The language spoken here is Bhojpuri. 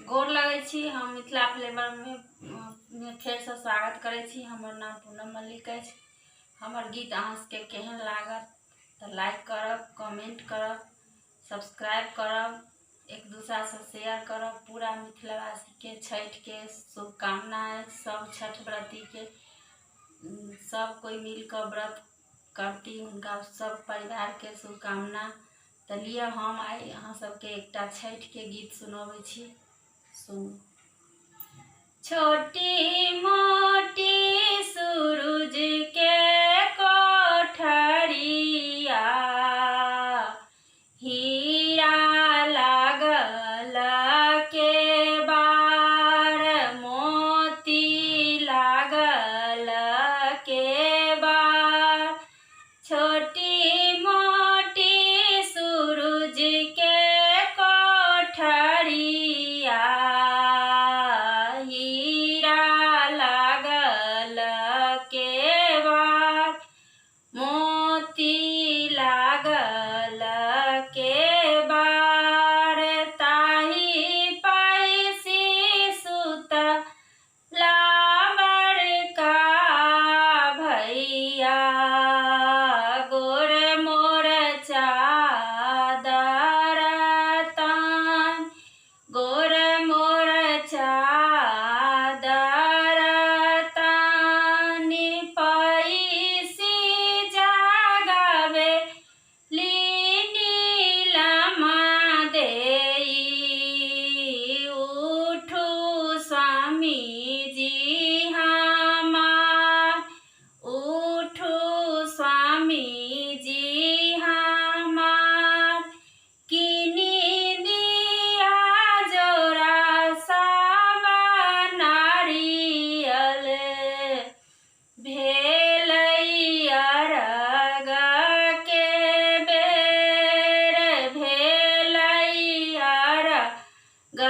गोर लगै छी। हम मिथिला फ्लेवर में फेर से स्वागत करै छी। हमर नाम पूनम मल्लिक अछि। हमर गीत अहाँ सबके केहन लागत तऽ लाइक करब, कमेंट करब, सब्सक्राइब करब, एक दूसरा से शेयर करब। पूरा मिथिलावासी के छठ के शुभकामनाएं। सब छठ व्रती के सब कोई मिलकर व्रत करती, उनका सब परिवार के शुभकामना। तलिए हम आई अहाँ सबके एकटा छठ के गीत सुनाबै छी, सुनू। छोटी मोटी सूरज के कोठरिया, हीरा लागल के बार, मोती लागल के बार। छोटी मोटी सूरज के कोठरिया, हीरा लागल के बार, मोती लागल के बार। ताही पैसी सुतला बड़का भैया, गोर मोर चादर तान, गोर मोर चादर तान। पैसी जगावे नीलमा देई, उठू स्वामी जी हमार, उठू स्वामी जी हमार। किनी दिया जोरा सावा नारियल, भेलैया रग के बेर, भेलैया रग